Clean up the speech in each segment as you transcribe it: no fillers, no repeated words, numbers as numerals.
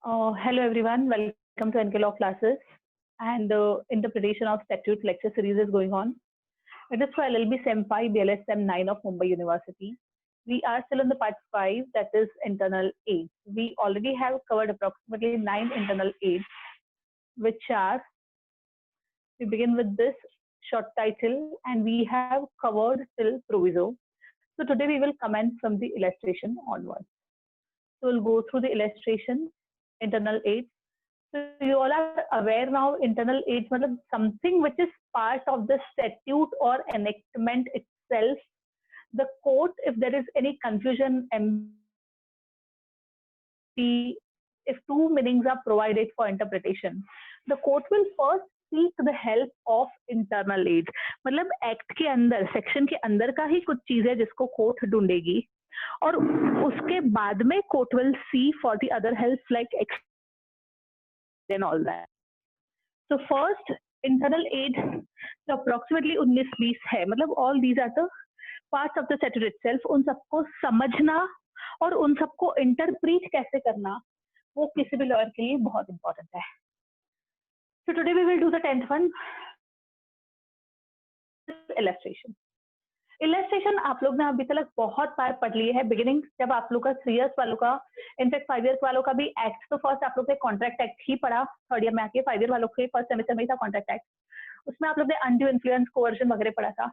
Hello everyone, welcome to NK Law classes and interpretation of statute lecture series is going on. It is for LLB SEM 5 BLS SEM 9 of Mumbai University. We are still on the part 5, that is internal aids. We already have covered approximately 9 internal aids, which are, we begin with this short title and we have covered till proviso. So today we will commence from the illustration onwards. So we'll go through the illustration, internal aids. So you all are aware now internal aids मतलब something which is part of the statute or enactment itself. The court, if there is any confusion, if two meanings are provided for interpretation, the court will first seek the help of internal aid. मतलब act के अंदर section के अंदर का ही कुछ चीज है जिसको कोर्ट ढूंढेगी और उसके बाद में court will see for the other help like and all that. So first internal aid तो approximately 19-20 है, मतलब all these are the parts of the statute itself. उन सबको समझना और उन सबको इंटरप्रीट कैसे करना वो किसी भी लॉयर के लिए बहुत इंपॉर्टेंट है. So today we will do the 10th one, illustration. Illustration आप लोग ने अभी तक बहुत बार पढ़ लिए है. बिगिनिंग जब आप लोग का 3 इयर्स वालों का, इनफैक्ट 5 इयर्स वालों का भी एक्ट, तो फर्स्ट आप लोग ने कॉन्ट्रैक्ट एक्ट ही पढ़ा. थर्ड ईयर में आके 5 ईयर वालों के फर्स्ट सेमेस्टर में ही था कॉन्ट्रैक्ट एक्ट. उसमें आप लोग ने अनड्यू इन्फ्लुएंस, कोवर्जन वगैरह पढ़ा था.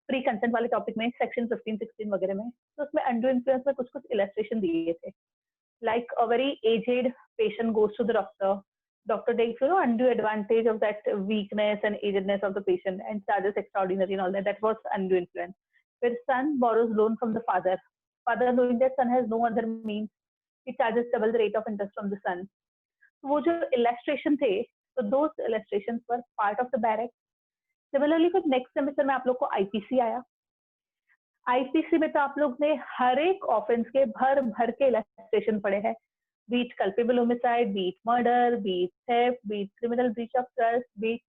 प्री कंसेंट वाले टॉपिक में सेक्शन 15-16 वगैरह में, तो उसमें अनड्यू इन्फ्लुएंस में कुछ कुछ इलस्ट्रेशन दिए थे. Like a very aged patient goes to the doctor. Doctor takes undue advantage of that weakness and agedness of the patient and charges extraordinary and all that. That was undue influence. Where son borrows loan from the father. Father knowing that son has no other means, he charges double the rate of interest from the son. So वो जो illustration थे, so those illustrations were part of the barrack. Similarly, फिर next semester में आप लोग को IPC आया. IPC में तो आप लोग ने हर एक offense के भर भर के illustration पढ़े हैं. Be it culpable homicide, be it murder, be it theft, be it criminal breach of trust, be it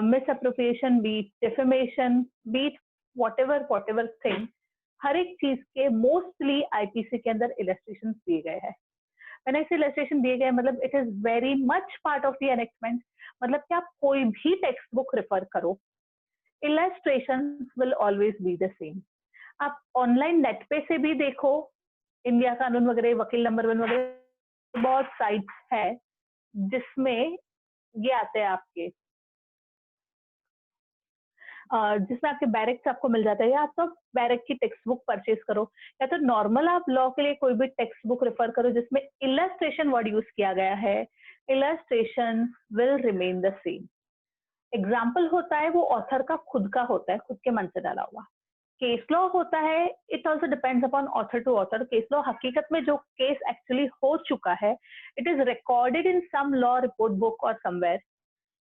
misappropriation, be it defamation, be it whatever thing, हर एक चीज के मोस्टली आईपीसी के अंदर इलस्ट्रेशन दिए गए हैं. मैंने इसे इलस्ट्रेशन दिए गए मतलब it is very much part of the enactment. मतलब कि आप कोई भी टेक्स्ट बुक रेफर करो, illustration will always be the same. आप ऑनलाइन नेट पे से भी देखो, इंडिया कानून वगैरह, वकील नंबर 1 वगैरह, बहुत साइट्स है जिसमें ये आते हैं आपके, जिसमें आपके बैरक आपको मिल जाता है. या आप तो बैरक की टेक्स्ट बुक परचेज करो, या तो नॉर्मल आप लॉ के लिए कोई भी टेक्स्ट बुक रेफर करो जिसमें इलस्ट्रेशन वर्ड यूज किया गया है. Illustration will remain the same. Example होता है वो ऑथर का खुद का होता है, खुद के मन से डाला हुआ. केस लॉ होता है, it also depends upon author to author. Case law हकीकत में जो केस एक्चुअली हो चुका है, it is recorded in some law report book और समवेयर.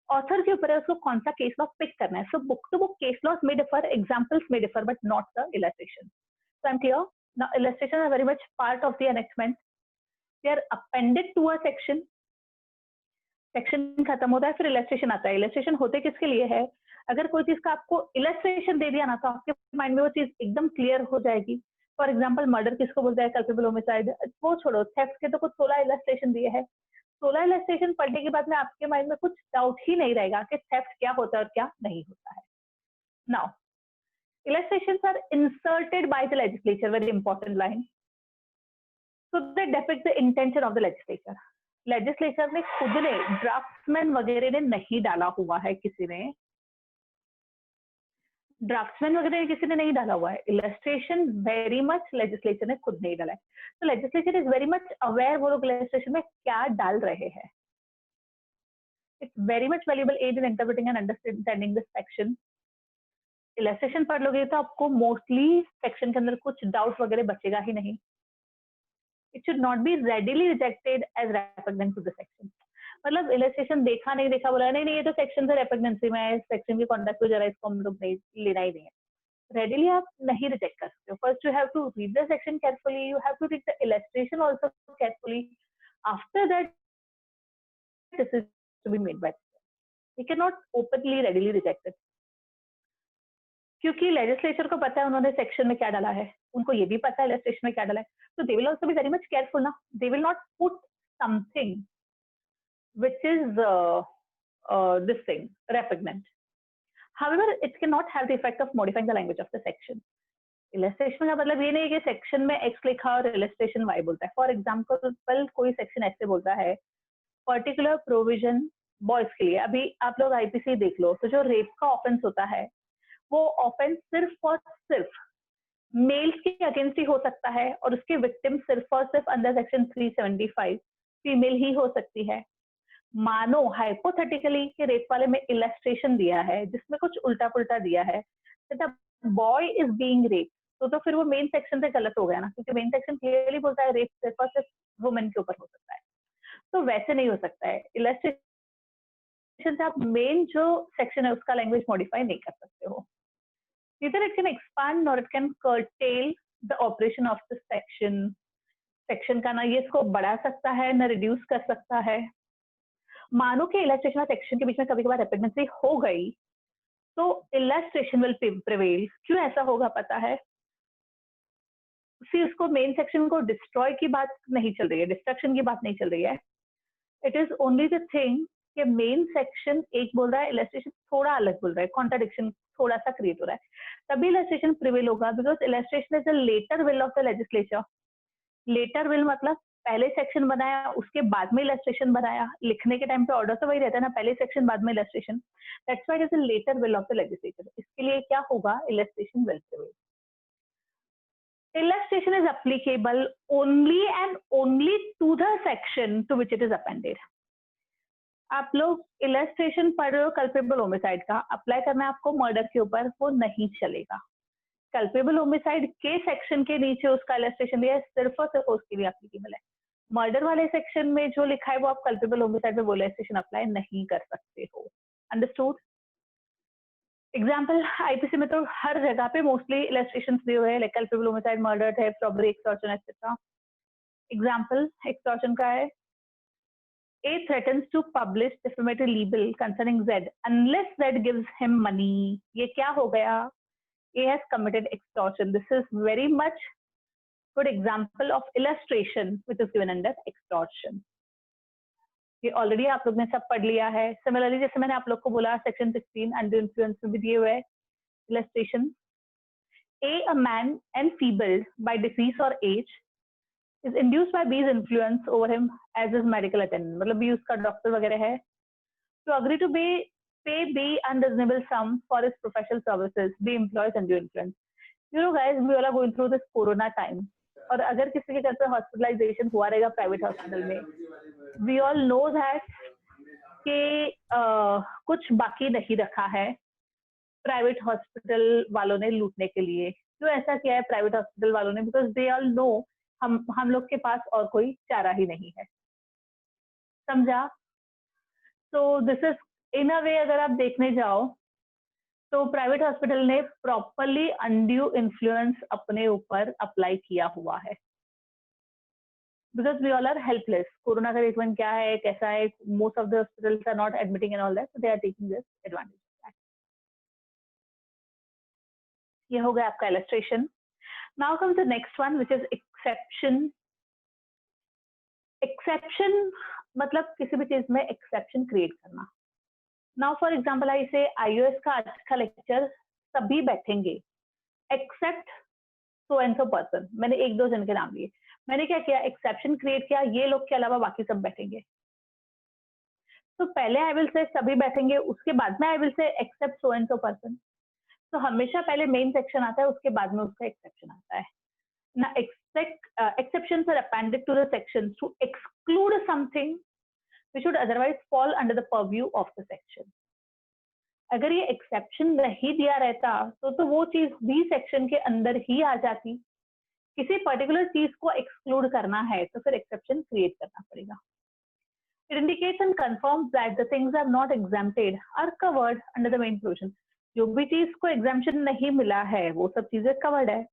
ऑथर के ऊपर है उसको कौन सा केस लॉ पिक करना है. So book to book case laws may differ, examples may differ, but not the illustration. So I'm clear. Now illustrations are very much part of the enactment. They are appended to a section. Section खत्म होता है, फिर illustration आता है. Illustration होते किसके लिए है? अगर कोई चीज का आपको इलस्ट्रेशन दे दिया ना, तो आपके माइंड में वो चीज एकदम क्लियर हो जाएगी. फॉर एग्जाम्पल मर्डर किसको बोलते हैं, कल्पेबल होमिसाइड, वो छोड़ो. थेफ्ट के तो कुछ 16 इलस्ट्रेशन दिए हैं. 16 इलस्ट्रेशन पढ़ने के बाद में आपके माइंड में कुछ डाउट ही नहीं रहेगा कि थेफ्ट क्या होता है और क्या नहीं होता है. Now illustrations are inserted by the legislature, very important line, so they depict the intention of the legislature. Legislature ने खुद ने, ड्राफ्ट्समैन वगैरह ने नहीं डाला हुआ है, किसी ने ड्राफ्ट्समैन वगैरह किसी ने नहीं डाला हुआ है. इलस्ट्रेशन वेरी मच लेजिस्लेचर ने खुद नहीं डाला है. तो legislature is very much aware वो लोग इलस्ट्रेशन में क्या डाल रहे हैं. It's very much valuable aid in interpreting and understanding this section. Illustration पढ़ लोगे तो आपको मोस्टली सेक्शन के अंदर कुछ डाउट वगैरह बचेगा ही नहीं. It should not be readily rejected as repugnant to the section. मतलब इलस्ट्रेशन देखा नहीं देखा बोला नहीं ये तो सेक्शन से रेपुग्नेंसी में है, सेक्शन की कॉन्डक्ट जरा इसको हम लोग नहीं लेना ही नहीं है. रेडिली आप नहीं रिजेक्ट कर सकते हो. First you have to read the section carefully, you have to read the illustration also carefully. After that this is to be made by. You cannot openly readily reject it. क्योंकि legislature को पता है उन्होंने section में क्या डाला है, उनको ये भी पता है लेजिस्लेशन में क्या डाला है, तो they will also be very much careful ना, they will not put something which is this thing repugnant. However, it cannot have the effect of modifying the language of the section. Illustration का मतलब ये नहीं है कि section में x लिखा और इलस्ट्रेशन वाई बोलता है. फॉर एग्जाम्पल कोई सेक्शन ऐसे बोलता है पर्टिकुलर प्रोविजन बॉयज के लिए. अभी आप लोग आईपीसी देख लो, तो जो रेप का ऑफेंस होता है वो ऑफेंस सिर्फ और सिर्फ मेल्स के अगेंस्ट ही हो सकता है, और उसके विक्टिम सिर्फ और सिर्फ अंडर सेक्शन 375 फीमेल ही हो सकती है. मानो हाइपोथेटिकली कि रेप वाले में इलस्ट्रेशन दिया है जिसमें कुछ उल्टा पुल्टा दिया है, बॉय इज बीइंग रेप, तो फिर वो मेन सेक्शन से गलत हो गया ना, क्योंकि मेन सेक्शन क्लियरली बोलता है रेप सिर्फ और सिर्फ वुमेन के ऊपर हो सकता है. तो वैसे नहीं हो सकता है. इलस्ट्रेशन से आप मेन जो सेक्शन है उसका लैंग्वेज मॉडिफाई नहीं कर सकते हो. Either it can expand or it can curtail the operation of the section. Section का ना ये इसको बढ़ा सकता है ना रिड्यूस कर सकता है. मानो कि इलस्ट्रेशन और सेक्शन के बीच में कभी कभार रेपिडेंसी हो गई तो इलस्ट्रेशन विल प्रिवेल. क्यों ऐसा होगा पता है? सी उसको मेन सेक्शन को डिस्ट्रॉय की बात नहीं चल रही है, डिस्ट्रक्शन की बात नहीं चल रही है. It is only the thing कि मेन सेक्शन एक बोल रहा है, इलस्ट्रेशन थोड़ा अलग बोल रहा है, कॉन्ट्राडिक्शन थोड़ा सा क्रिएट हो रहा है. तभी इलस्ट्रेशन प्रिवेल होगा because illustration is the later will of the legislature. Later will मतलब पहले सेक्शन बनाया उसके बाद में इलस्ट्रेशन बनाया. लिखने के टाइम पे ऑर्डर तो वही रहता है ना, पहले सेक्शन बाद में illustration. That's why it is the later will of the legislature. इसके लिए क्या होगा? Illustration will prevail. Illustration is applicable only and only to the section to which it is appended. आप लोग इलस्ट्रेशन पढ़ रहे हो कल्पेबल होमिसाइड का, अप्लाई करना है आपको मर्डर के ऊपर, वो नहीं चलेगा. कल्पेबल होमिसाइड के सेक्शन के नीचे उसका इलस्ट्रेशन दिया है, सिर्फ और सिर्फ उसके लिए एप्लीकेबल है. मर्डर वाले सेक्शन में जो लिखा है वो आप कल्पेबल होमिसाइड में वो इलस्ट्रेशन अप्लाई नहीं कर सकते हो. अंडरस्टूड? एग्जाम्पल आईपीसी में तो हर जगह पे मोस्टली इलस्ट्रेशन दिए हुए हैं, like culpable homicide, murder, theft, robbery, extortion etcetera. Example extortion का है A threatens to publish defamatory libel concerning Z unless Z gives him money. ये क्या हो गया? A has committed extortion. This is very much good example of illustration which is given under extortion. ये already आप लोग ने सब पढ़ लिया है. सिमिलरली जैसे मैंने आप लोग को बोला सेक्शन 16 अंडर इन्फ्लुएंस में भी दिए हुए illustration. A man enfeebled by disease or age is induced by B's influence over him as his medical attendant. मतलब B उसका डॉक्टर वगैरह है, to agree to pay B unreasonable sum for his professional services. B employs undue influence. You know guys, we all are going through this corona time. और अगर किसी के घर पे हॉस्पिटलाइजेशन हुआ रहेगा प्राइवेट हॉस्पिटल में, we all know that कि कुछ बाकी नहीं रखा है प्राइवेट हॉस्पिटल वालों ने लूटने के लिए. क्यों ऐसा किया है प्राइवेट हॉस्पिटल वालों ने? बिकॉज दे ऑल नो हम लोग के पास और कोई चारा ही नहीं है. समझा? तो दिस इज इन अ वे, अगर आप देखने जाओ तो प्राइवेट हॉस्पिटल ने प्रॉपरली अनड्यू इन्फ्लुएंस अपने ऊपर अप्लाई किया हुआ है. Because we all are helpless. Corona का ट्रीटमेंट क्या है, कैसा है, most of the hospitals are not admitting and all that, so they are taking this advantage. ये हो गया आपका illustration. Now comes the next one which is exception. Exception मतलब किसी भी चीज में एक्सेप्शन क्रिएट करना. नाउ फॉर एग्जांपल आई से आईओएस का आज का लेक्चर सभी बैठेंगे except so and so person. मैंने एक दो जन के नाम लिए, मैंने क्या किया? एक्सेप्शन क्रिएट किया, ये लोग के अलावा बाकी सब बैठेंगे. तो पहले आई विल से सभी बैठेंगे, उसके बाद में I will say except so and so person. तो हमेशा पहले मेन सेक्शन आता है, उसके बाद में उसका एक्सेप्शन आता है ना. Exceptions are appended to the sections to exclude something which would otherwise fall under the purview of the section. अगर ये एक्सेप्शन नहीं दिया रहता तो वो चीज भी सेक्शन के अंदर ही आ जाती. किसी पर्टिकुलर चीज को एक्सक्लूड करना है तो फिर एक्सेप्शन क्रिएट करना पड़ेगा. It indicates and confirms that the things are not exempted are covered under the main provision. जो भी चीज को एग्जाम्पशन नहीं मिला है वो सब चीजें कवर्ड है.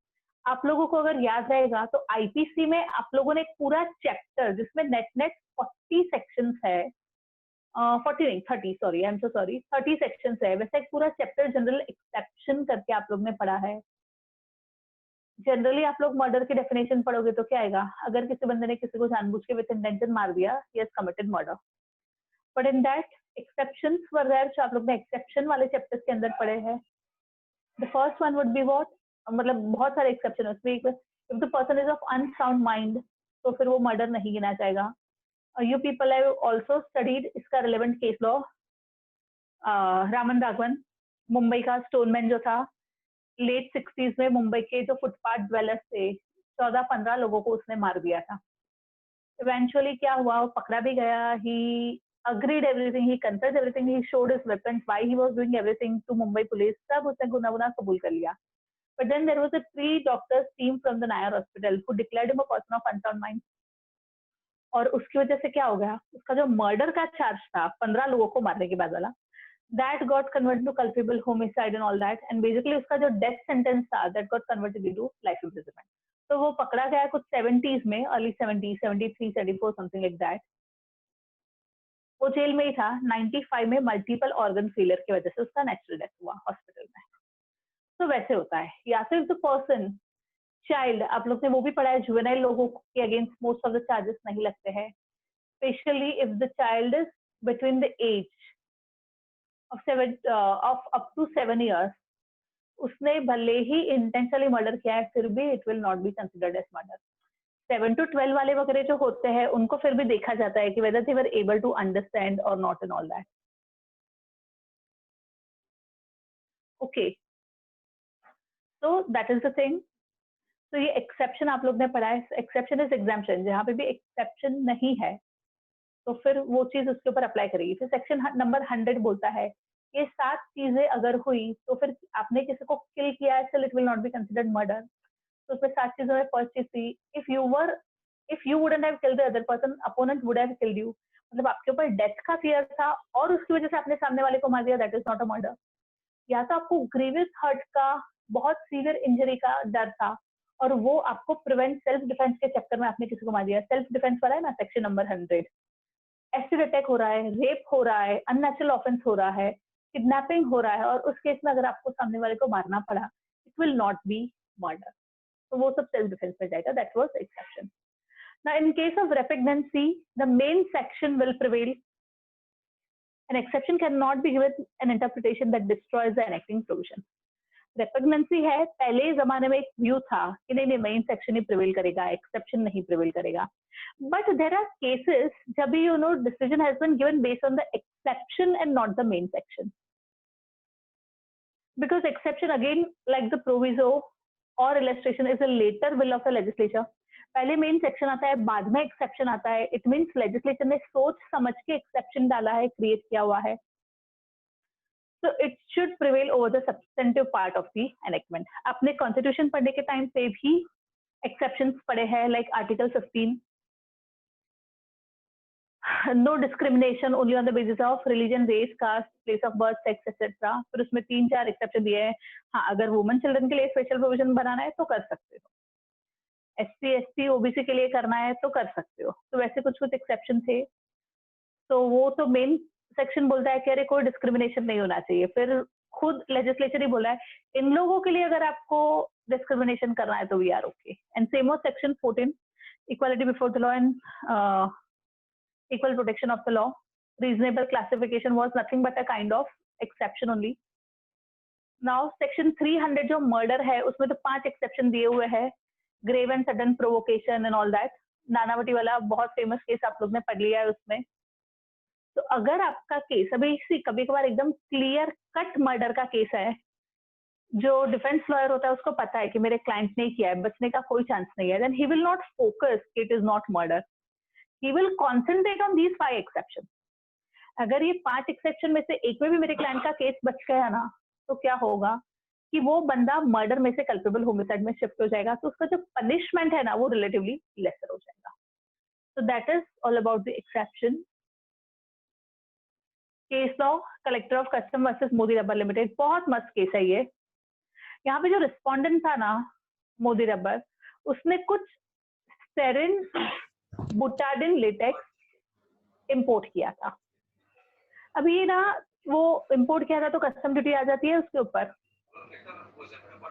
आप लोगों को अगर याद रहेगा तो आईपीसी में आप लोगों ने एक पूरा चैप्टर जिसमें नेट 40 सेक्शंस है 40 नहीं 30, sorry I am so sorry, 30 sections है। वैसे एक पूरा चैप्टर जनरल एक्सेप्शन करके आप लोग ने पढ़ा है। जनरली आप लोग मर्डर की डेफिनेशन पढ़ोगे तो क्या आएगा, अगर किसी बंदे ने किसी को जानबूझ के विद इंटेंशन मार दिया, he has committed murder. But in that exceptions were there, जो आप लोग ने एक्सेप्शन वाले चैप्टर्स के अंदर पढ़े हैं। The first one would be what, मतलब बहुत सारे एक्सेप्शन है उसमें। If the person is of unsound mind तो फिर वो मर्डर नहीं गिना जाएगा। You people have also studied इसका relevant case law. Raman Raghavan, Mumbai का स्टोनमैन जो था, लेट 60s में मुंबई के जो फुटपाथ ड्वेलर्स थे, 14-15 लोगों को उसने मार दिया था। इवेंचुअली क्या हुआ, वो पकड़ा भी गया। He agreed everything, he confessed everything, he showed his weapons, why he was doing everything to Mumbai police, सब उसने गुनाह गुनाह कबूल कर लिया। But then there was a 3 doctors team from the Nair hospital who declared him a person of unsound mind. और उसकी वजह से क्या हो गया, उसका जो मर्डर का चार्ज था 15 लोगों को मारने के बाद वाला, that got converted to culpable homicide and all that, and basically उसका जो डेथ सेंटेंस था that got converted into life imprisonment। तो वो पकड़ा गया कुछ 70s में, early 70s, 73, 74 something like that. वो जेल में ही था। 95 में मल्टीपल ऑर्गन फेलियर की वजह से उसका नेचुरल डेथ हुआ हॉस्पिटल में। तो वैसे होता है। या फिर द पर्सन चाइल्ड, आप लोग ने वो भी पढ़ा है, जुवेनाइल लोगों के against most of the charges नहीं लगते हैं, specially if the child is between the age of up to 7 years। उसने भले ही इंटेंशनली मर्डर किया है, फिर भी it will not be considered as murder. 7 to 12 वाले वगैरह जो होते हैं उनको फिर भी देखा जाता है कि whether they were able to understand और not and all that. Okay, so that is the thing. तो ये एक्सेप्शन आप लोग ने पढ़ा है। एक्सेप्शन इज एग्जाम्पशन, जहाँ पे भी एक्सेप्शन नहीं है तो फिर वो चीज उसके ऊपर अप्लाई करेगी। फिर सेक्शन नंबर 100 बोलता है ये 7 चीजें अगर हुई तो फिर आपने किसी को किल किया है, still it will not be considered murder. तो उसमें 7 चीजों में फर्स्ट चीज थी, if you wouldn't have killed the other person, opponent would have killed you. मतलब आपके ऊपर डेथ का फियर था और उसकी वजह से आपने सामने वाले को मार दिया, that is not a murder. या तो आपको ग्रीवियस हर्ट का, बहुत सीवियर इंजरी का डर था और वो आपको प्रिवेंट सेल्फ डिफेंस के चक्कर में आपने किसी को मार दिया। सेल्फ डिफेंस वाला है ना सेक्शन नंबर 100। एसिड अटैक हो रहा है, रेप हो रहा है, अननेचुरल ऑफेंस हो रहा है, किडनैपिंग हो रहा है, और उस केस में अगर आपको सामने वाले को मारना पड़ा, it will not be murder. तो वो सब सेल्फ डिफेंस में जाएगा, that was exception. Now in case of repugnancy the main section will prevail. An exception can not be given an interpretation that destroys the enacting provision. Repugnancy है, पहले जमाने में एक व्यू था कि नहीं नहीं मेन सेक्शन ही प्रिवेल करेगा, एक्सेप्शन नहीं प्रिवेल करेगा। बट देर आर केसेस जब you know decision has been given based on the exception and not the main section, because exception again like the proviso और illustration is a later will of the legislature. पहले main section आता है, बाद में exception आता है। It means legislature ने सोच समझ के एक्सेप्शन डाला है, क्रिएट किया हुआ है। So it should prevail over the substantive part of the enactment। अपने कॉन्स्टिट्यूशन पढ़ने के टाइम पे भी exceptions पढ़े हैं, like Article 15, no discrimination only on the basis of religion, race, caste, place of birth, sex, etc। फिर उसमें 3-4 exception दिए हैं। हाँ, अगर वुमेन चिल्ड्रन के लिए स्पेशल प्रोविजन बनाना है तो कर सकते हो, SC ST OBC के लिए करना है तो कर सकते हो। तो वैसे कुछ कुछ एक्सेप्शन थे। तो वो तो मेन सेक्शन बोलता है कि अरे कोई डिस्क्रिमिनेशन नहीं होना चाहिए। फिर खुद लेजिस्लेचर ही बोला है इन लोगों के लिए अगर आपको डिस्क्रिमिनेशन करना है तो we are okay. And same of section 14, equality before the law and equal protection of the law. Reasonable classification was nothing but a kind of exception only. Now section 300 जो मर्डर है उसमें तो 5 exception दिए हुए हैं, grave and sudden provocation and all that. Nanavati वाला बहुत famous case आप लोग ने पढ़ लिया है उसमें। तो अगर आपका केस अभी कभी कभार एकदम क्लियर कट मर्डर का केस है, जो डिफेंस लॉयर होता है उसको पता है कि मेरे क्लाइंट ने किया है, बचने का कोई चांस नहीं है, then he will not focus it is not murder, he will concentrate on these 5 exception. अगर ये 5 एक्सेप्शन में से एक में भी मेरे क्लाइंट का केस बच गया ना, तो क्या होगा कि वो बंदा मर्डर में से कल्पेबल होमिसाइड में शिफ्ट हो जाएगा, तो उसका जो पनिशमेंट है ना वो रिलेटिवली लेसर हो जाएगा। तो that is all about the exception. Case law, collector of custom versus Modi rubber limited, बहुत मस्त केस है ये। यहाँ पे जो रिस्पोंडेंट था ना मोदी रबर, उसने कुछ सेरिन बुटाडिन लेटेक्स इंपोर्ट किया था। अभी ना वो इम्पोर्ट किया था तो कस्टम ड्यूटी आ जाती है उसके ऊपर।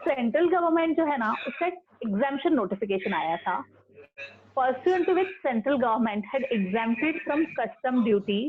सेंट्रल गवर्नमेंट जो है ना, उसका एक एग्जाम्पशन नोटिफिकेशन आया था, pursuant to which central government had exempted from custom duty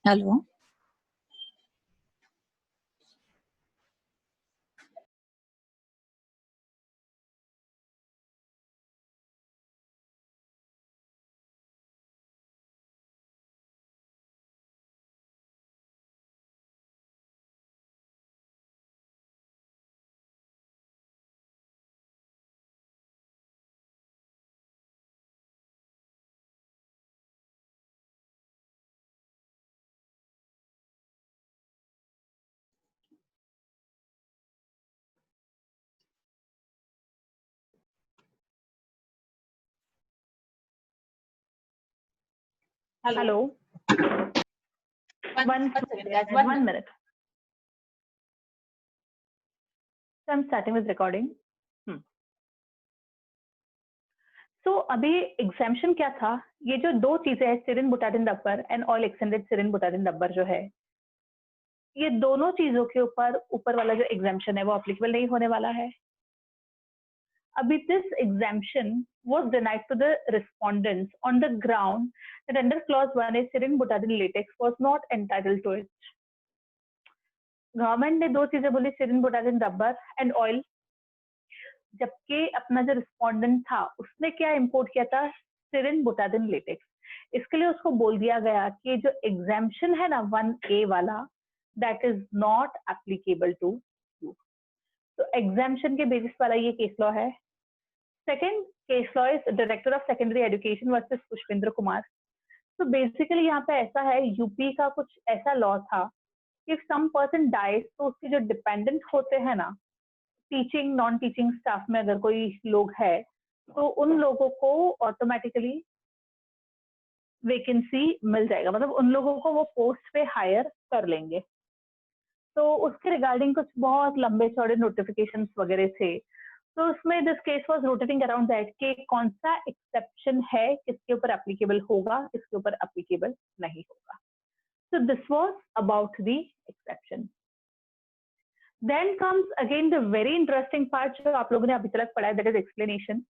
hello, hello, one minute. So I'm starting with recording. So अभी एग्जाम्शन क्या था, ये जो दो चीजें हैं, styrene butadiene rubber and oil extended styrene butadiene rubber जो है, ये दोनों चीजों के ऊपर वाला जो एग्जाम्शन है वो अप्लीकेबल नहीं होने वाला है। अभी this exemption was denied to the respondents on the ground that under clause 1A styrene butadiene latex was not entitled to it. Government ने दो चीजें बोली, styrene butadiene rubber and oil, जबकि अपना जो रिस्पोंडेंट था उसने क्या इंपोर्ट किया था, सिरिन बुटाडिन लेटेक्स। इसके लिए उसको बोल दिया गया कि जो एग्जाम्पशन है ना 1A वाला, that is not applicable to you. तो एग्जाम्पशन के बेसिस वाला ये केस लॉ है। Second case law is director of secondary education versus Pushpendra Kumar. तो बेसिकली यहाँ पे ऐसा है, यूपी का कुछ ऐसा लॉ था, इफ सम पर्सन डाइज तो उसके जो डिपेंडेंट होते हैं ना, टीचिंग नॉन टीचिंग स्टाफ में अगर कोई लोग है तो उन लोगों को ऑटोमेटिकली वैकेंसी मिल जाएगा, मतलब उन लोगों को वो पोस्ट पे हायर कर लेंगे। तो उसके रिगार्डिंग कुछ बहुत लंबे चौड़े नोटिफिकेशंस वगैरह थे। तो उसमें this case was rotating around that कि कौन सा एक्सेप्शन है, किसके ऊपर एप्लीकेबल होगा, किसके ऊपर एप्लीकेबल नहीं होगा। So this was about the exception. Then comes again the very interesting part जो आप लोगों ने अभी तक पढ़ा है, that is explanation.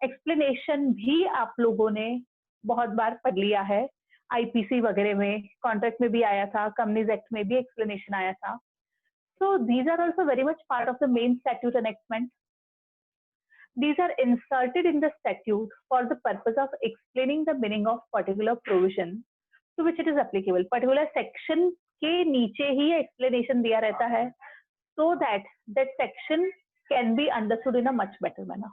Explanation भी आप लोगों ने बहुत बार पढ़ लिया है, IPC वगैरह में, कॉन्ट्रैक्ट में भी आया था, कंपनीज एक्ट में भी एक्सप्लेनेशन आया था। So these are also very much part of the main statute enactment. These are inserted in the statute for the purpose of explaining the meaning of particular provision to which it is applicable. Particular section के नीचे ही explanation दिया रहता है, so that that section can be understood in a much better manner.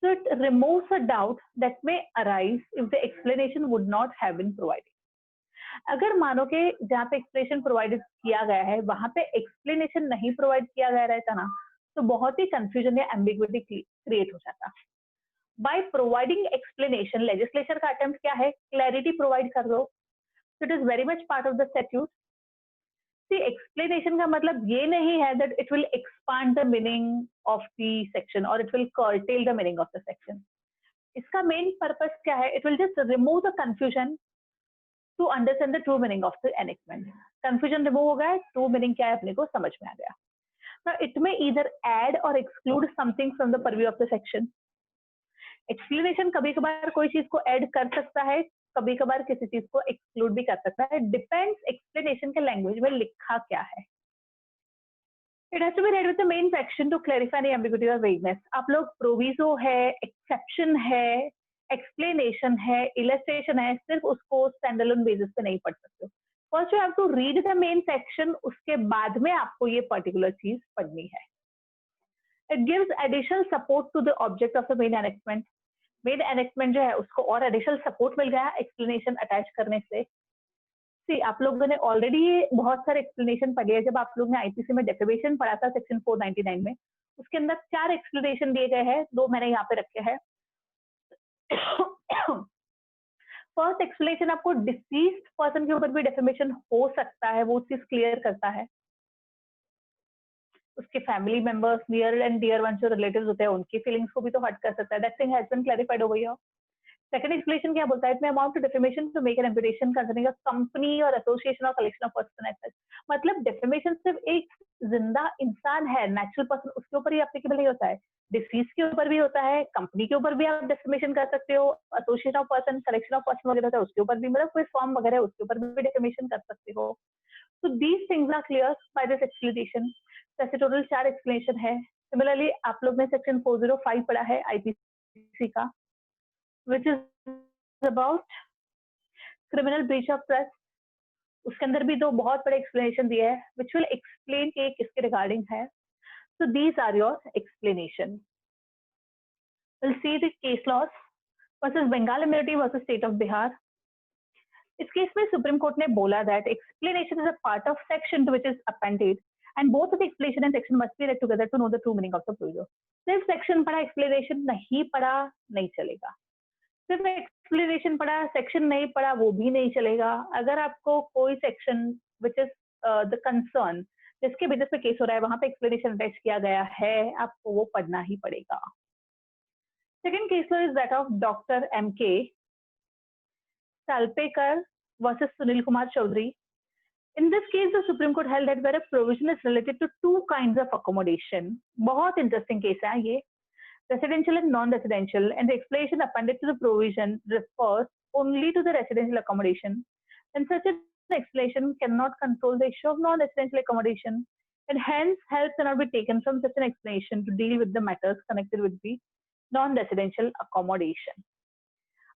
So it removes a doubt that may arise if the explanation would not have been provided. अगर मानो कि जहाँ पे explanation provided किया गया है वहां पे explanation नहीं provide किया गया रहता ना, तो बहुत ही confusion या ambiguity create हो जाता। By providing explanation, legislature का attempt क्या है, clarity provide कर दो। So it is very much part of the statute. See, explanation का मतलब ये नहीं है that it will expand the meaning of the section or it will curtail the meaning of the section. इसका main purpose क्या है, it will just remove the confusion to understand the true meaning of the enactment. Confusion remove हो गया, true meaning क्या है अपने को समझ में आ गया। Now it may either add or exclude something from the purview of the section. Explanation कभी कभार कोई चीज को add कर सकता है, कभी कभार किसी चीज को एक्सक्लूड भी कर सकता है, डिपेंड्स एक्सप्लेनेशन के लैंग्वेज में लिखा क्या है। It has to be read with the main section to clarify any ambiguity और वेगनेस। आप लोग प्रोविजो है, एक्सेप्शन है, एक्सप्लेनेशन है, इलस्ट्रेशन है, सिर्फ उसको स्टैंडअलोन बेसिस पे नहीं पढ़ सकते हो। First you have to read the main section, उसके बाद में आपको ये पर्टिकुलर चीज पढ़नी है। It gives additional support to the object of the main enactment. Main enactment जो है उसको और एडिशनल सपोर्ट मिल गया एक्सप्लेनेशन अटैच करने से। सी आप लोगों ने ऑलरेडी बहुत सारे एक्सप्लेनेशन पढ़े हैं। जब आप लोग ने आईपीसी में डेफिनेशन पढ़ा था सेक्शन 499 में, उसके अंदर 4 एक्सप्लेनेशन दिए गए हैं, 2 मैंने यहाँ पे रखे हैं। फर्स्ट एक्सप्लेनेशन आपको डिसीज्ड पर्सन के ऊपर भी डेफिमेशन हो सकता है, वो चीज क्लियर करता है। उसके family members, near and dear ones जो रिलेटिव्स होते हैं, उनकी फीलिंग्स को भी तो हर्ट कर सकता है। That thing has been clarified over here. Second explanation क्या बोलता है? It may amount to defamation to make an imputation concerning a company or association or collection of person as such. मतलब डिफेमेशन सिर्फ एक जिंदा इंसान है, नेचुरल पर्सन, उसके ऊपर ही एप्लीकेबल नहीं होता है। डिसीज के ऊपर भी होता है, कंपनी के ऊपर भी आप डिफेमेशन कर सकते हो, association of person, collection of person वगैरह होता है उसके ऊपर भी, मतलब कोई फॉर्म वगैरह है उसके ऊपर भी डिफेमेशन कर सकते हो। So these things are clear by this explanation. ऐसे टोटल 4 एक्सप्लेनेशन है। सिमिलरली आप लोग ने सेक्शन 405 पढ़ा है आईपीसी का, which is about criminal breach of trust. उसके अंदर भी 2 बहुत बड़े एक्सप्लेनेशन दिए हैं, which will explain कि किसके रिगार्डिंग है। So these are your explanation. We'll see the case laws versus Bengal immunity versus state of Bihar. इस केस में सुप्रीम कोर्ट ने बोला that explanation is a part of section which is appended and both the explanation and section must be read together to know the true meaning of the provision. सिर्फ section पढ़ा explanation नहीं पढ़ा नहीं चलेगा, सिर्फ explanation पढ़ा section नहीं पढ़ा वो भी नहीं चलेगा। अगर आपको कोई section which is the concern जिसके बेसिस पे केस हो रहा है वहां पे एक्सप्लेनेशन अटैच किया गया है, आपको वो पढ़ना ही पड़ेगा। Second case law is that of doctor MK. Salpekar versus Sunil Kumar Chaudhary. In this case, the Supreme Court held that where a provision is related to 2 kinds of accommodation. बहुत interesting case है ये, residential and non-residential, and the explanation appended to the provision refers only to the residential accommodation. And such an explanation cannot control the issue of non-residential accommodation, and hence help cannot be taken from such an explanation to deal with the matters connected with the non-residential accommodation.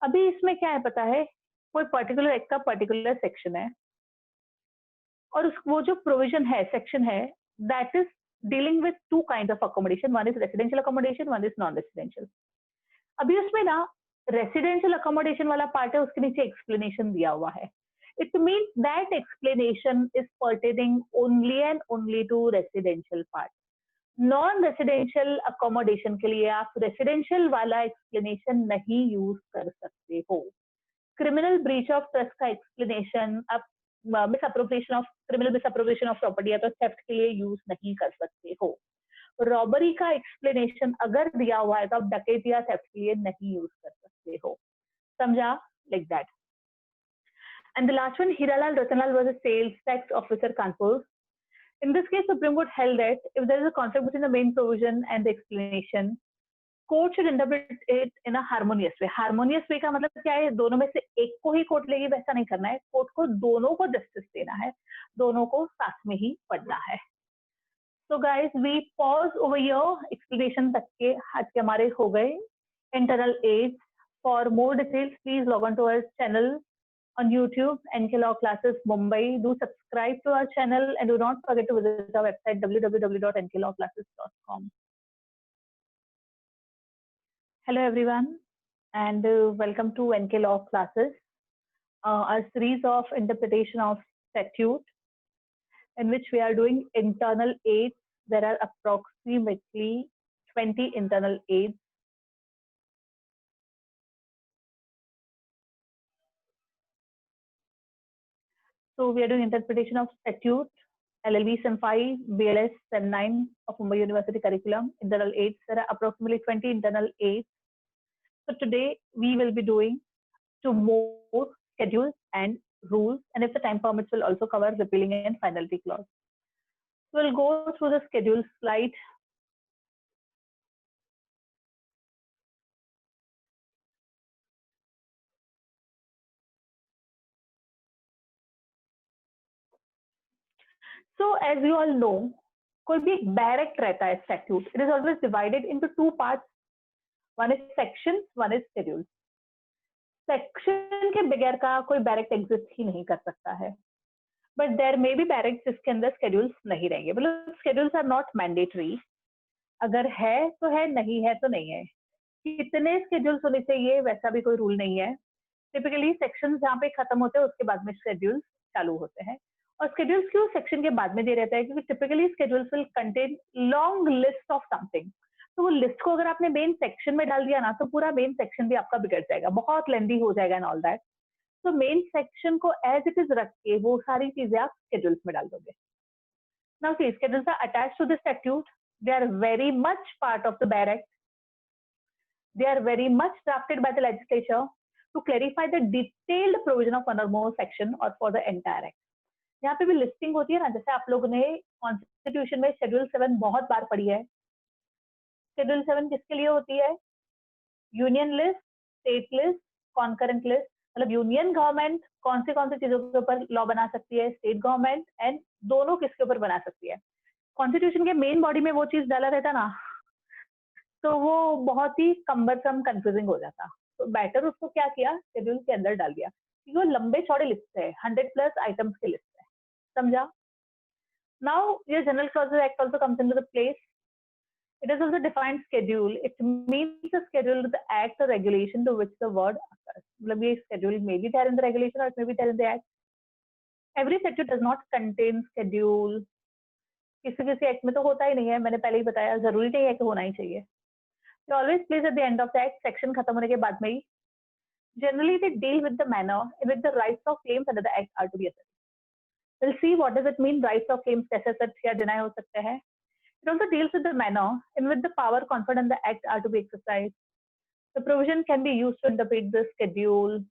अभी इसमें क्या है पता है, कोई particular act का particular section है और वो जो प्रोविजन है, सेक्शन है, that is dealing with 2 kind of accommodation, one is residential accommodation, one is non residential. अभी उसमें ना रेसिडेंशियल अकोमोडेशन वाला पार्ट है, उसके नीचे एक्सप्लेनेशन दिया हुआ है। It means that explanation is pertaining only and only to residential part. Non residential accommodation के लिए आप रेसिडेंशियल वाला एक्सप्लेनेशन नहीं यूज कर सकते हो। क्रिमिनल ब्रीच ऑफ ट्रस्ट का एक्सप्लेनेशन आप misappropriation of criminal misappropriation of property या तो थेफ्ट के लिए यूज नहीं कर सकते हो। रॉबरी का एक्सप्लेनेशन अगर दिया हुआ है तो आप डकैती या थेफ्ट के लिए नहीं यूज कर सकते हो। समझा? Like that. And the last one, Hiralal Ratanlal was a sales tax officer Kanpur. In this case, Supreme Court held that if there is a conflict between the main provision and the explanation, court should interpret it in a harmonious way. Harmonious way का मतलब क्या है? दोनों में से एक को ही court लेगी वैसा नहीं करना है, कोर्ट को दोनों को जस्टिस देना है, दोनों को साथ में ही पढ़ना है। So guys we pause over here, explanation तक के आज के हमारे हो गए internal aids. For more details please log on to our channel on YouTube, NK Law Classes Mumbai. Do subscribe to our channel and do not forget to visit our website www.nklawclasses.com. Hello everyone and welcome to NK Law Classes, a series of interpretation of statute in which we are doing internal aids. There are approximately 20 internal aids. So we are doing interpretation of statute, LLB Sem 5, BLS Sem 9 of Mumbai University curriculum, internal aids. There are approximately 20 internal aids. So today we will be doing 2 more schedules and rules, and if the time permits, we'll also cover repealing and finality clause. So we'll go through the schedule slide. So as you all know, कोई भी एक direct रहता है statute. It is always divided into 2 parts. One is sections, one is schedules. Section के बगैर का कोई बैरेक्ट exist ही नहीं कर सकता है, बट देयर मे बी बैरेक्ट जिसके अंदर स्केड्यूल्स नहीं रहेंगे, मतलब स्केड्यूल्स आर नॉट मैंडेटरी, अगर है तो है, नहीं है तो नहीं है। कितने स्केड्यूल्स होने चाहिए वैसा भी कोई रूल नहीं है। टिपिकली सेक्शन जहाँ पे खत्म होते हैं उसके बाद में शेड्यूल्स चालू होते हैं। और शेड्यूल्स क्यों सेक्शन के बाद में दे रहता है, क्योंकि typically schedules will contain long list of something. तो वो लिस्ट को अगर आपने मेन सेक्शन में डाल दिया ना, तो पूरा मेन सेक्शन भी आपका बिगड़ जाएगा, बहुत लेंदी हो जाएगा एंड ऑल दैट। तो मेन सेक्शन को एज इट इज रख के वो सारी चीजें आप शेड्यूल्स में डाल दोगे। Now see, schedules are attached to the statute. They are very much part of the barrack. They are very much drafted by the legislature to clarify the detailed provision of one or more section or for the entire act. यहाँ पे भी listing होती है ना, जैसे आप लोगों ने कॉन्स्टिट्यूशन में शेड्यूल 7 बहुत बार पढ़ी है। शेड्यूल 7 किसके लिए होती है? Union list, state list, concurrent list, मतलब यूनियन गवर्नमेंट कौन सी चीजों के ऊपर लॉ बना सकती है, स्टेट गवर्नमेंट एंड दोनों किसके ऊपर बना सकती है। कॉन्स्टिट्यूशन के मेन बॉडी में वो चीज डाला रहता ना, तो वो बहुत ही कम्बरसम कंफ्यूजिंग हो जाता। तो बेटर उसको क्या किया, शेड्यूल के अंदर डाल दिया, क्योंकि वो लंबे चौड़े लिस्ट है, 100+ आइटम्स की लिस्ट है। समझा? नाउ ये general clauses act also comes into the place. It is also defined schedule. It means a schedule to the act or regulation to which the word occurs. मतलब ये schedule may be there in the regulation or it may be there in the act. Every statute does not contain schedule. किसी किसी act में तो होता ही नहीं है, मैंने पहले ही बताया, जरूरी नहीं है कि होना ही चाहिए। They always place at the end of the act, section खत्म होने के बाद में ही। Generally, they deal with the manner in which the rights of claims under the act are to be asserted. We'll see what does it mean, rights of claims कैसे assert या deny हो सकते हैं। It also deals with the manner in which the power conferred in the act are to be exercised. The provision can be used to interpret the schedule.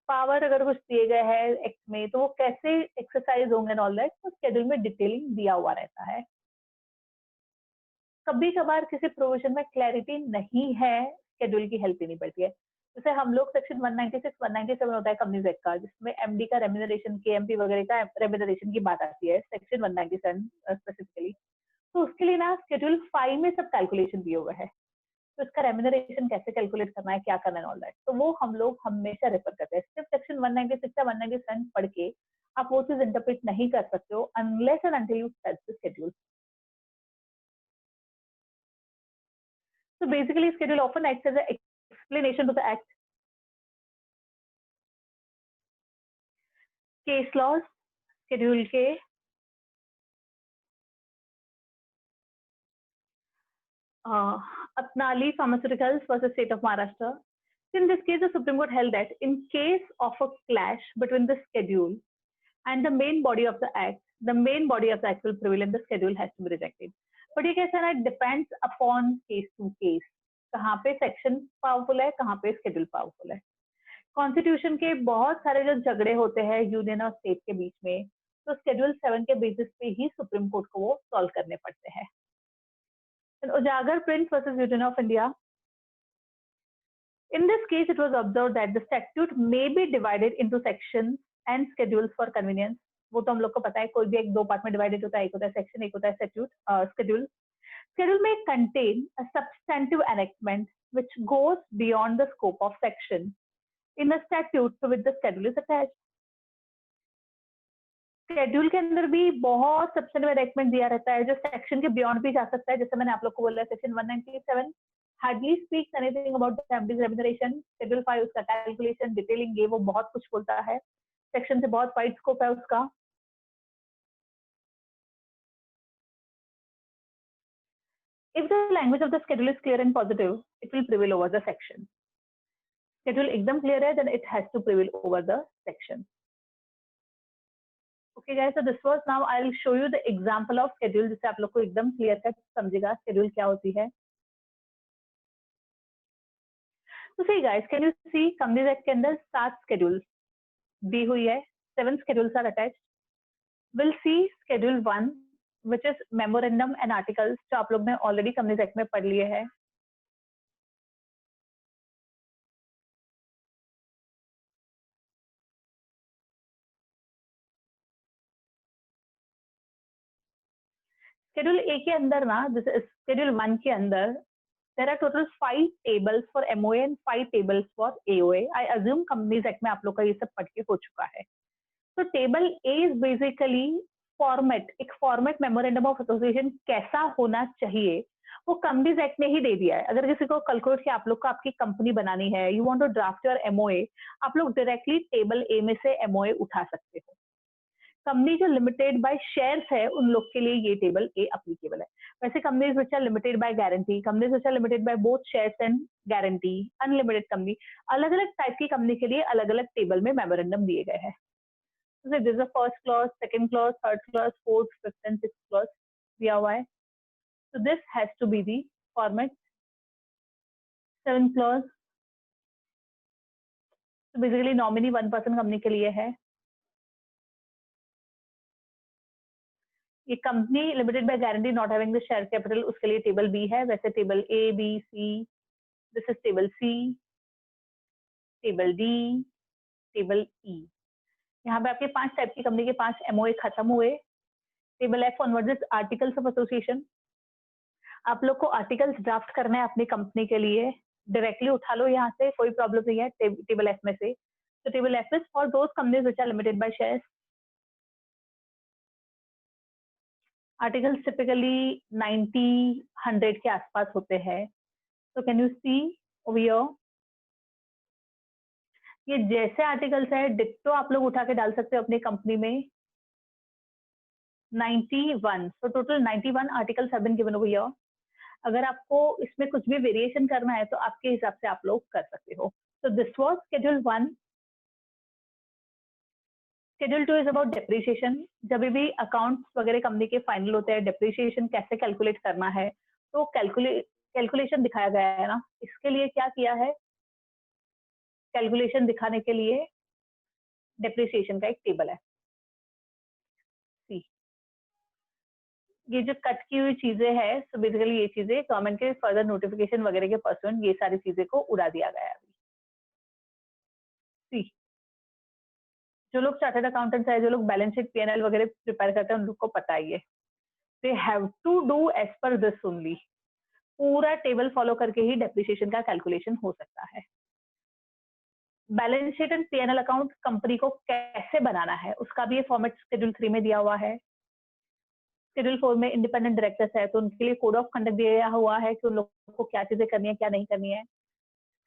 Power अगर कुछ दिए गए हैं एक्ट में तो वो कैसे एक्सरसाइज होंगे एंड ऑल दैट, तो शेड्यूल में डिटेलिंग दिया हुआ रहता है। कभी कभार किसी प्रोविजन में क्लैरिटी नहीं है, शेड्यूल की हेल्प लेनी पड़ती है। जैसे हम लोग सेक्शन 196 197 होता है कंपनीज एक्ट का, जिसमें एमडी का रेम्यूनरेशन, केएमपी वगैरह का रेम्यूनरेशन की बात आती है, सेक्शन 197 स्पेसिफिकली। तो उसके लिए ना शेड्यूल 5 में सब कैलकुलेशन दिए हुए है, तो इसका रेम्यूनरेशन कैसे कैलकुलेट करना है, क्या करना है ऑल दैट, तो वो हम लोग हमेशा रेफर करते हैं। सिर्फ सेक्शन 196 या 197 पढ़ के आप वो चीज इंटरप्रेट नहीं कर सकते हो unless and until you study the schedule. So basically, schedule often acts as an explanation to the act. Case laws, schedule के Apnali Pharmaceuticals versus State of Maharashtra. In this case, the Supreme Court held that in case of a clash between the schedule and the main body of the act, the main body of the act will prevail and the schedule has to be rejected. But ये कैसा है ना, depends upon case to case. कहाँ पे section powerful है, कहाँ पे schedule powerful है। कॉन्स्टिट्यूशन के बहुत सारे जो झगड़े होते हैं यूनियन और स्टेट के बीच में, तो शेड्यूल 7 के बेसिस पे ही सुप्रीम कोर्ट को वो सॉल्व करने पड़ते हैं। उजागर Prince versus union of India. In this case, it was observed that the statute may be divided into sections and schedules for convenience. वो तो हम लोग को पता है, कोई भी एक दो पार्ट में डिवाइडेड होता है, एक होता है सेक्शन, एक होता है schedule. Schedule may contain a substantive enactment which goes beyond the scope of section in a statute to which the schedule is attached. Schedule के अंदर भी बहुत सब्सटेंटिव एनैक्टमेंट दिया रहता है जो सेक्शन के बियॉन्ड भी जा सकता है। जैसे मैंने आप लोग को बोला, section 197 hardly speaks anything about the MDs remuneration. Schedule 5 उसका कैलकुलेशन, डिटेलिंग, ये वो बहुत कुछ बोलता है। सेक्शन से बहुत वाइड स्कोप है उसका। If the language of the schedule is clear and positive, it will prevail over the section. Schedule एकदम clear है, then it has to prevail over the section. Okay guys, so this was, now I'll show you the example of schedule जिससे आप लोग को एकदम clear cut समझेगा schedule क्या होती है। So see guys, can you see companies act के अंदर 7 schedules दी हुई है, 7 schedules are attached. We'll see schedule 1 which is memorandum and articles, जो आप लोग ने ऑलरेडी कंपनीज एक्ट में पढ़ लिए है। शेड्यूल ए के अंदर ना, जैसे शेड्यूल 1 के अंदर there are total 5 tables for MOA and 5 tables for AOA. I assume Companies Act में आप लोग का ये सब पढ़ के हो चुका है. तो table A is basically format, एक फॉर्मेट मेमोरेंडम ऑफ एसोसिएशन कैसा होना चाहिए वो कंपनीज एक्ट ने ही दे दिया है. अगर किसी को कैलकुलेट कि आप लोग को आपकी कंपनी बनानी है, you want to draft your MOA, आप लोग डायरेक्टली टेबल ए में से एमओए उठा सकते हो. कंपनी जो लिमिटेड बाय शेयर्स है उन लोग के लिए ये टेबल ए अप्लीकेबल है. वैसे companies which are limited by guarantee, companies which are limited by both shares and guarantee, unlimited company, अलग अलग टाइप की कंपनी के लिए अलग अलग टेबल में मेमोरेंडम दिए गए हैं. So this is the first clause, second clause, third clause, fourth, fifth and sixth clause दिया हुआ है. So this has to be the format. Seventh clause. So basically nominee one person company के लिए है. ये company limited by guarantee not having the share capital, उसके लिए table B है. वैसे table A B C, this is table C, table D, table E. यहाँ पे आपके 5 टाइप की कंपनी के 5 एमओए खत्म हुए. Table F onwards articles of association. आप लोग को आर्टिकल्स ड्राफ्ट करना है अपनी कंपनी के लिए, डायरेक्टली उठा लो यहाँ से, कोई प्रॉब्लम नहीं है टेबल एफ में से. तो table F is for those companies which are limited by shares. Articles typically 90-100 के आसपास होते हैं. तो can you see over here, ये जैसे आर्टिकल्स है डिट्टो आप लोग उठा के डाल सकते हो अपनी कंपनी में. 91, so total 91 articles have been given over here. अगर आपको इसमें कुछ भी वेरिएशन करना है तो आपके हिसाब से आप लोग कर सकते हो. So this was schedule 1. Schedule 2 is about depreciation. जब भी अकाउंट्स वगैरह कंपनी के फाइनल होते हैं, डेप्रिसिएशन कैसे कैलकुलेट करना है तो कैलकुलेशन दिखाया गया है ना. इसके लिए क्या किया है, कैलकुलेशन दिखाने के लिए डेप्रिसिएशन का एक टेबल है. ये जो कट की हुई चीजें हैं, सो बेसिकली ये चीजें गवर्नमेंट के फर्दर नोटिफिकेशन वगैरह के पर्सुएंट ये सारी चीजें को उड़ा दिया गया है. सी, जो लोग चार्टर्ड अकाउंटेंट्स है, जो लोग बैलेंस शीट पीएनएल वगैरह प्रिपेयर करते हैं, उन लोग को पता ही है. They have to do as per this only. पूरा टेबल फॉलो करके ही डेप्रिसिएशन का कैलकुलेशन हो सकता है. Balance sheet and PNL account company को कैसे बनाना है उसका भी ये फॉर्मेट शेड्यूल 3 में दिया हुआ है. शेड्यूल 4 में इंडिपेंडेंट डायरेक्टर्स है तो उनके लिए कोड ऑफ कंडक्ट दिया हुआ है कि उन लोगों को क्या चीजें करनी है क्या नहीं करनी है.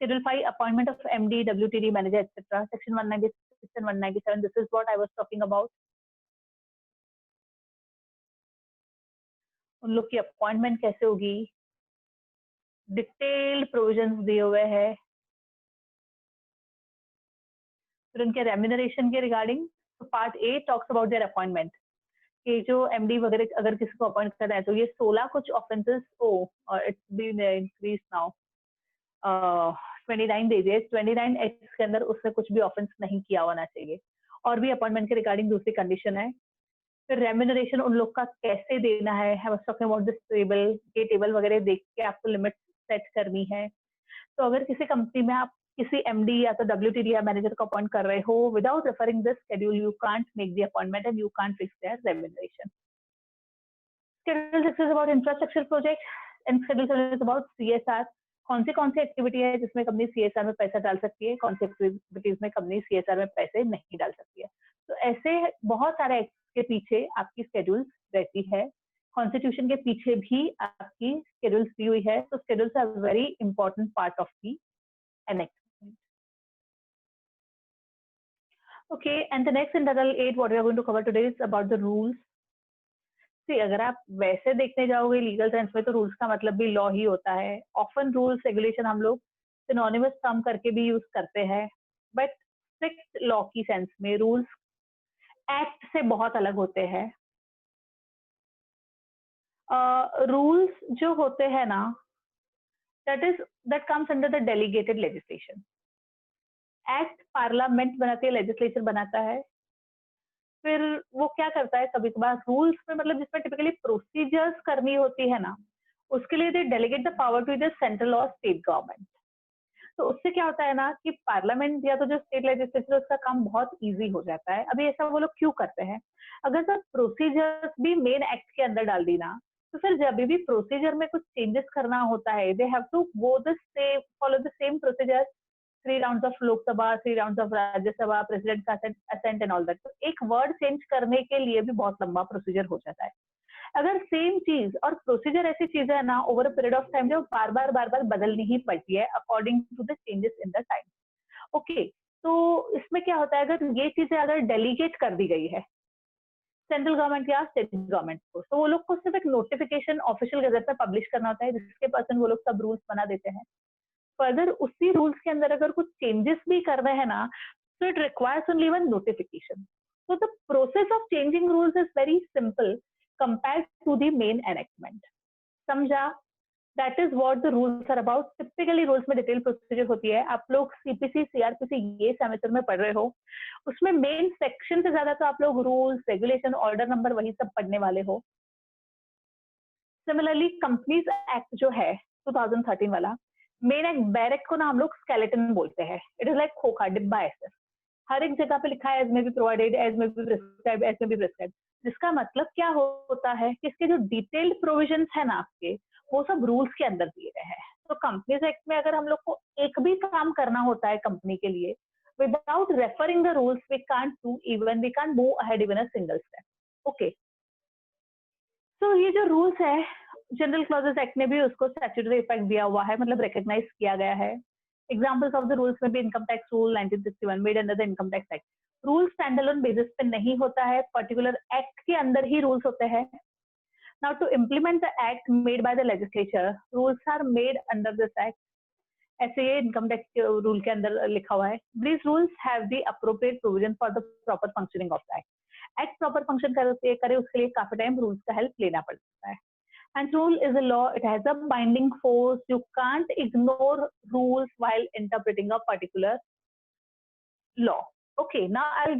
Schedule 5 appointment of MD, WTD manager etcetera. Section 196 and 197, this is what I was talking about. उन लोग की अपॉइंटमेंट कैसे होगी, डिटेल्ड प्रोविजंस दिए हुए हैं. फिर उनके रेम्यूनरेशन के regarding part A talks about their appointment, कि जो एमडी वगैरह अगर किसी को अपॉइंट कर रहा है तो ये 16 कुछ ऑफेंसेस और it's been increase now 29 days. 29 act के अंदर उसने कुछ भी ऑफेंस नहीं किया होना चाहिए. और भी अपॉइंटमेंट के रिगार्डिंग दूसरी कंडीशन है. फिर रेम्यूनरेशन उन लोग का कैसे देना है, I was talking about this table. ये टेबल वगैरह देख के आपको लिमिट सेट करनी है. तो अगर किसी कंपनी में आप किसी एमडी या तो डब्ल्यूटीडी या मैनेजर को अपॉइंट कर रहे हो, without referring this schedule you can't make the appointment and you can't fix there remuneration. Schedule 6 is about infrastructure project and schedule 7 is about CSR. कौन सी एक्टिविटी है जिसमें कंपनी सीएसआर में पैसा डाल सकती है, कौन सी एक्टिविटीज में कंपनी सीएसआर में पैसे नहीं डाल सकती है. तो ऐसे बहुत सारे एक्ट के पीछे आपकी शेड्यूल रहती है. कॉन्स्टिट्यूशन के पीछे भी आपकी शेड्यूल्स दी हुई है. तो schedules are very important part of the enactment. Okay, and the next in Title 8 what we are going to cover today is about the rules. See, अगर आप वैसे देखने जाओगे लीगल सेंस में तो रूल्स का मतलब भी लॉ ही होता है. ऑफन रूल्स रेगुलेशन हम लोग सिनोनिमस टर्म करके भी यूज करते हैं, बट स्ट्रिक्ट लॉ की सेंस में रूल्स एक्ट से बहुत अलग होते हैं. रूल्स जो होते हैं ना, that comes under the delegated legislation. Act parliament बनाती है, लेजिस्लेचर बनाता है. फिर वो क्या करता है, कभी कभार रूल्स में मतलब जिसमें टिपिकली प्रोसीजर्स करनी होती है ना, उसके लिए they delegate the power to the central और स्टेट गवर्नमेंट. तो उससे क्या होता है ना कि पार्लियामेंट या तो जो स्टेट लेजिस्लेचर उसका काम बहुत इजी हो जाता है. अभी ऐसा वो लोग क्यों करते हैं, अगर सब प्रोसीजर्स भी मेन एक्ट के अंदर डाल दी ना तो फिर जब भी प्रोसीजर में कुछ चेंजेस करना होता है, they have to go the same, follow the same procedure, 3 rounds of Lok Sabha, 3 rounds of Rajya Sabha, president का असेंट एंड ऑल दैट। तो एक वर्ड चेंज करने के लिए भी बहुत लंबा प्रोसीजर हो जाता है। अगर सेम चीज, और प्रोसीजर ऐसी चीज है ना over a period of time जो बार बार बदलनी ही पड़ती है according to the changes in the time. Okay, तो इसमें क्या होता है, अगर ये चीजें अगर डेलीगेट कर दी गई है सेंट्रल गवर्नमेंट या स्टेट गवर्नमेंट को, तो वो लोग को सिर्फ एक नोटिफिकेशन ऑफिशियल गजट में पब्लिश करना होता है, जिसके पर्सन वो लोग सब रूल्स बना देते हैं। फर्दर उसी रूल्स के अंदर अगर कुछ चेंजेस भी कर रहे हैं ना, so it requires only one notification. So the process of changing rules is very simple compared to the main enactment. समझा? That is what the rules are about. Typically rules में डिटेल प्रोसीजर होती है। आप लोग CPC CrPC ये semester में पढ़ रहे हो, उसमें मेन सेक्शन से ज्यादा तो आप लोग रूल्स रेगुलेशन ऑर्डर नंबर वही सब पढ़ने वाले हो। सिमिलरली कंपनीज एक्ट जो है 2013 वाला, मेन एक्ट बैरक को ना हम लोग स्केलेटन बोलते हैं। इट इज लाइक खोखा डिब्बा ऐसे, हर एक जगह पे लिखा है एज में बी प्रोवाइडेड, एज में बी प्रिस्क्राइब, एज में बी प्रिस्क्राइब। जिसका मतलब क्या होता है कि इसके जो डिटेल्ड प्रोविजन है ना आपके, वो सब रूल्स के अंदर दिए गए हैं। तो कंपनीज एक्ट में अगर हम लोग को एक भी काम करना होता है कंपनी के लिए, without referring the rules we can't do, even we can't move ahead even a single step. Okay, तो ये जो रूल्स है, जनरल क्लॉजेस एक्ट ने भी उसको स्टैट्यूटरी इफेक्ट दिया हुआ है, मतलब रिकॉग्नाइज किया गया है। एग्जांपल्स ऑफ द रूल्स में भी income tax rule 1961 made under the income tax act. Rule standalone basis पे नहीं होता है, पर्टिकुलर एक्ट के अंदर ही रूल्स होते हैं। Now to implement the act made by the legislature, rules are made under this act. ऐसे ये इनकम टैक्स के रूल के अंदर लिखा हुआ है, these rules have the appropriate provision for the proper functioning of the act. Act proper function करे उसके लिए काफी टाइम रूल्स का हेल्प लेना पड़ता है। And rule is a law, it has a binding force, you can't ignore rules while interpreting a particular law. Okay, now I'll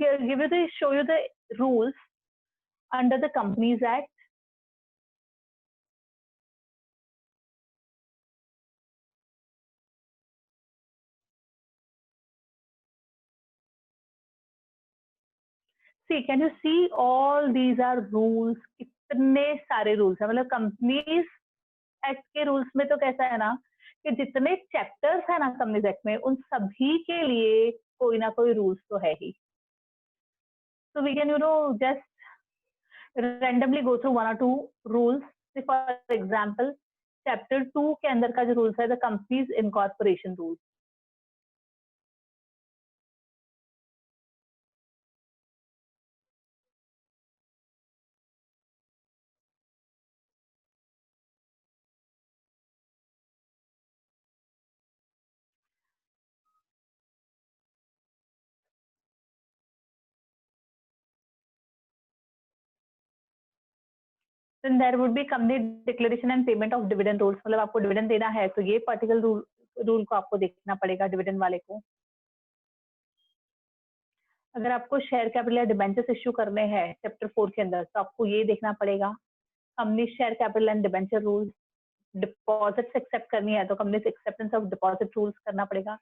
show you the rules under the Companies Act. See, can you see all these are rules? कितने सारे rules है, मतलब companies act के rules में तो कैसा है ना कि जितने चैप्टर्स है ना कंपनीज एक्ट में, उन सभी के लिए कोई ना कोई रूल्स तो है ही। So we can just randomly go through 1 or 2 rules. For example, chapter 2 के अंदर का जो रूल्स है, the companies incorporation rules. Then there would be company declaration and payment of dividend rules, मतलब आपको डिविडेंड देना है तो ये पर्टिकुलर रूल को आपको देखना पड़ेगा डिविडेंड वाले को। अगर आपको शेयर कैपिटल या डिबेंचर्स इश्यू करने हैं चैप्टर 4 के अंदर, तो आपको ये देखना पड़ेगा company share capital and debenture rules. Deposits accept करनी है तो company acceptance of deposit rules करना पड़ेगा।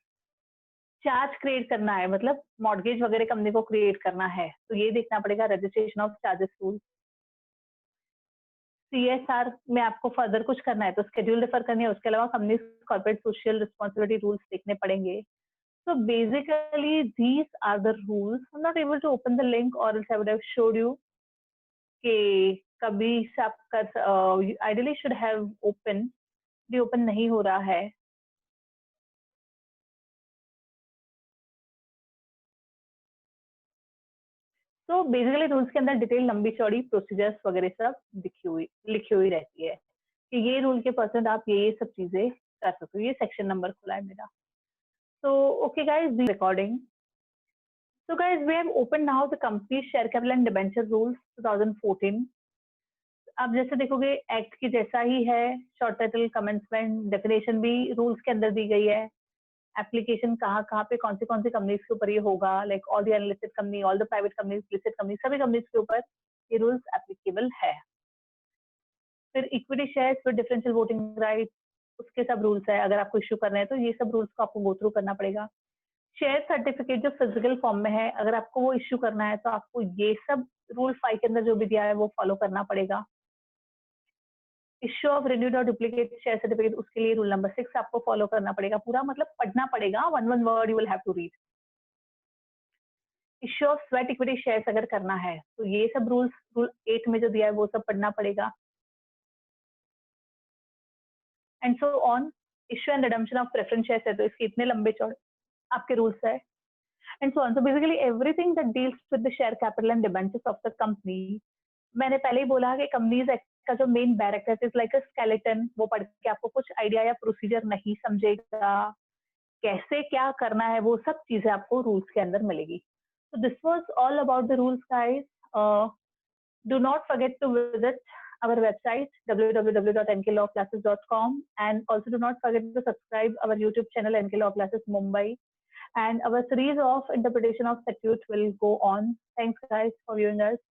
चार्ज क्रिएट करना है, मतलब मॉर्गेज वगैरह कंपनी को क्रिएट करना है, तो ये देखना पड़ेगा registration of charges rule. CSR में आपको फर्दर कुछ करना है तो स्केड्यूल रेफर करनी है, उसके अलावा company corporate social responsibility rules देखने पड़ेंगे। So basically these are the rules. I'm not able to open the link or else I would have showed you कि कभी से आपका ideally should have open, भी open नहीं हो रहा है। तो बेसिकली रूल्स के अंदर डिटेल लंबी चौड़ी प्रोसीजर्स वगैरह सब लिखी हुई रहती है कि ये रूल के परसेंट आप ये सब चीजें कर सकते हो। ये सेक्शन नंबर खुला है मेरा। So okay guys, the recording. So guys, we have opened now the company share capital and debenture rules 2014. आप जैसे देखोगे एक्ट की जैसा ही है, शॉर्ट टाइटल, कमेंसमेंट, डेफिनेशन भी रूल्स के अंदर दी गई है। एप्लीकेशन कहाँ पे कौन सी कंपनीज के ऊपर ये होगा, like all the unlisted company, all the private companies, listed company, सभी कंपनीज के ऊपर ये रूल्स एप्लीकेबल है। फिर इक्विटी शेयर्स फिर डिफरेंशियल वोटिंग राइट, उसके सब रूल्स है। अगर आपको इश्यू करना है तो ये सब रूल्स को आपको गो थ्रू करना पड़ेगा। शेयर सर्टिफिकेट जो फिजिकल फॉर्म में है, अगर आपको वो इश्यू करना है तो आपको ये सब रूल 5 के अंदर जो भी दिया है वो फॉलो करना पड़ेगा। इश्यू ऑफ रिन्यूड और डुप्लीकेट शेयर सर्टिफिकेट, उसके लिए रूल नंबर 6 आपको फॉलो करना पड़ेगा, पूरा मतलब पढ़ना पड़ेगा, one word you will have to read. Issue of sweat equity shares अगर करना है तो ये सब रूल 8 में जो दिया है वो सब पढ़ना पड़ेगा, and so on. Issue and redemption of preference shares है तो इसके इतने लंबे चौड़े आपके रूल्स है, and so on. So basically everything that deals with the share capital and debentures of the company. मैंने पहले ही बोला कि कंपनीज एक्ट का जो main barrack is like a skeleton, वो पढ़ के आपको कुछ आइडिया या प्रोसीजर नहीं समझेगा, कैसे क्या करना है वो सब चीजें आपको रूल्स के अंदर मिलेगी। So this was all about the rules, guys. Do not forget to visit our website www.nklawclasses.com, and also do not forget to subscribe our YouTube channel NK Law Classes Mumbai. And our series of interpretation of statute will go on. Thanks, guys, for viewing us.